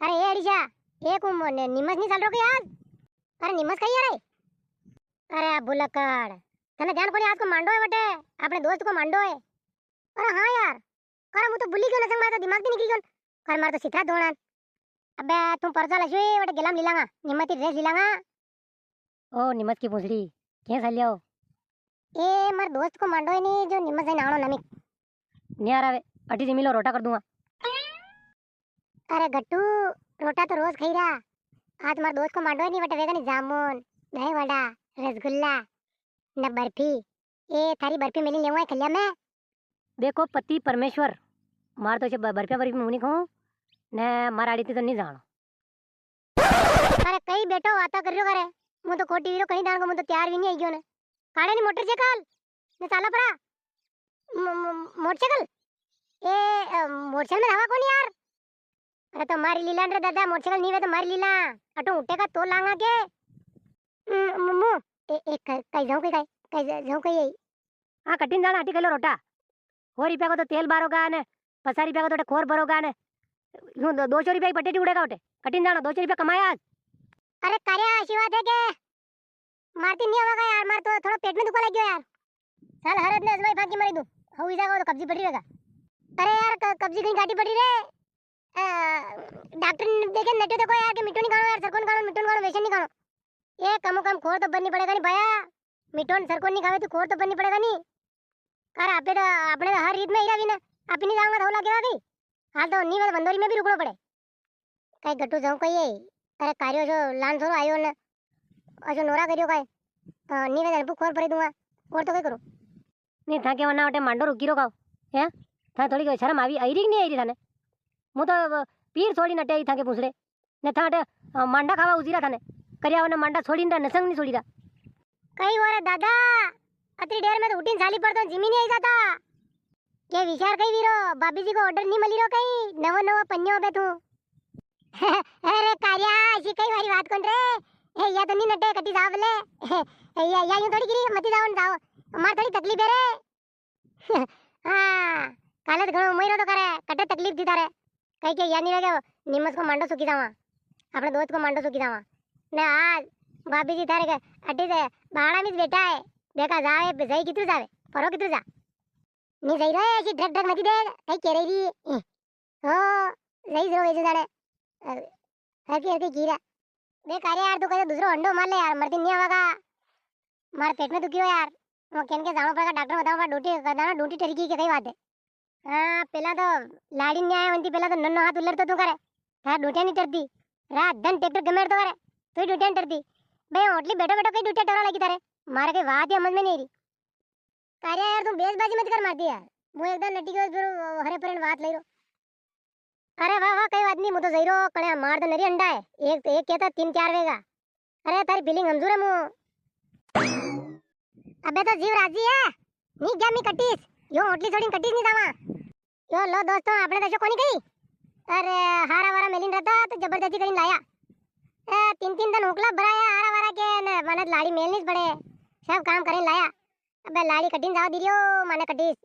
अरे ये अड़ीसा एक निमस नहीं चल रहा क्या आज? अरे निमस कहीं यार? अरे बुलक्कड़ तने ध्यान कोनी आज को मांडो है बटे अपने दोस्त को मांडो है। अरे हाँ यार अरे मैं तो भूली क्यों ना मारा दिमाग नहीं निकली क्यों कर मार तो सीधा दोड़ा। अबे तुम परसा लशे बटे गिलाम लीलांगा निमती ड्रेस लीलांगा। ओ निमस की पूछड़ी क्या सालियो ए मार दोस्त को मांडो है नहीं जो निमस है नाणो नमिक नहीं आ रहा वे अटी से मिलो रोटा कर दूंगा। अरे गट्टू रोटा तो रोज खाई रहा आज मार दोस्त को मांडो है नहीं बटे वेगा नहीं जामुन दही वड़ा रसगुल्ला न बर्फी ए थारी बर्फी मिली लेवा खलिया में देखो पति परमेश्वर मार तो बर्फिया बर्फी मुनी खाऊं ने माराड़ी तो नहीं जानो। अरे कई बेटो आता कर रहो करे मु तो कोटी वीरो कहीं दान को मु तो तैयार भी नहीं आई गयो ने काड़े नहीं मोटरसाइकिल ने चाला पड़ा मोटरसाइकिल ए मोटरसाइकिल में हवा कौन यार? अरे तो मारी लीला रे दादा मोटरसाइकिल नहीं वे तो मारी लीला अटो उठेगा तो लांगा के मु एक कई जाऊं कई जाऊं कई हां कटिन जाना आटी किलो रोटा 4 रुपया को तो तेल बारोगा ने 50 रुपया को तो खोर भरोगा ने यूं 200 रुपया की पटेटी उड़ेगा उठे कटिन जाना 200 रुपया कमाया आज। अरे कार्या ऐसी बात है के मारती नहीं होगा यार मार तो थोड़ा पेट में दुखा लग गया यार साल हरत ने अजमाई फाकी मारी दूं हो जाएगा तो कब्जी पड़ी रहेगा। अरे यार कब्जी कहीं गाड़ी पड़ी रे डॉक्टर ने देखे नेटे देखो यार कि मिट्टू नहीं खानो यार सरकोन खानो मिट्टू खानो वैसे नहीं खानो ये कम खोर तो बननी पड़ेगा नहीं भैया मिट्टू सरकोन नहीं खावे तो खोर तो बननी पड़ेगा नहीं कर आपे तो अपने हर रीत में हीरा भी ना आप नहीं जाऊंगा तो लगेगा की हाल तो नहीं मैं बंदोरी में भी रुकना पड़े कई गट्टू जाऊं कई अरे कार्यो जो लान छोरो आयो ने अजो नोरा करियो काय नहीं मैं अनपु खोर भरी दूंगा और तो कई करो नहीं था के वना वटे मांडो रुकी रो खाओ हैं था थोड़ी शर्म आई री नहीं आई री थाने मु तो पीर छोड़ी नटे आई था के पूछड़े ने था अटे मांडा खावा उजीरा थाने करिया वने मांडा छोड़ी न नसंग नहीं छोड़ी रा कई वारे दादा अतरी देर में तो उठीन साली पर तो जिमी नहीं आई जाता के विचार कई वीरो बाबी जी को ऑर्डर नहीं मिली रो कई नवा नवा पन्नियों पे तू अरे कार्या ऐसी कई वारी बात कोन रे ए या तो नहीं नटे कटी जाव ले या यूं थोड़ी गिरी मती जावन जाओ मार थोड़ी तकलीफ है रे हां काले तो घणो मइरो तो करे कटे तकलीफ दी तारे कई के या नहीं लगे निमस को मांडो सुकी जावा अपने दोस्त को मांडो सुकी जावा ने आज भाभी जी तारे के अड्डी से बाड़ा में बैठा है देखा जाए सही कितु जावे परो कितु जा नहीं सही रे ऐसी ढक ढक मती दे कई कह रही हो सही जरो ऐसे जाने हर की कीरा देख अरे यार तू कहे दूसरा अंडो मार ले यार मरती नहीं होगा मार पेट में दुखी हो यार वो केन के जानो पड़ेगा डॉक्टर बताओ ड्यूटी करना ड्यूटी तरीके की कई बात है हां पहला तो लाड़ी नहीं आया वंती पहला तो नन्नो हाथ उलर तो तू करे था ड्यूटी नहीं डरती रात दिन ट्रैक्टर गमेर तो करे तू ड्यूटी नहीं डरती बे ओटली बैठो बैठो कई ड्यूटी डरा लगी तारे मारे के बात ही समझ में नहीं रही कार्य यार तुम बेसबाजी मत कर मारती यार वो एकदम नटी के फिर हरे परन बात ले रो अरे वाह वाह कई बात नहीं मु तो जईरो कड़े मार तो नरी अंडा है एक एक कहता 3-4 वेगा अरे तारी फीलिंग मंजूर है मु अबे तो जीव राजी है नी क्या मी कटीस यो ओटली छोड़ी कटीस नहीं जावा यो लो दोस्तों आपने दशो कोनी गई अरे हारा वारा मेलिन रहता तो जबरदस्ती कहीं लाया 3-3 दिन उकला भराया हारा वारा के ने बनत लाड़ी मेलनी पड़े सब काम करें लाया अबे लाड़ी कटिन जाओ दिरियो माने कटीस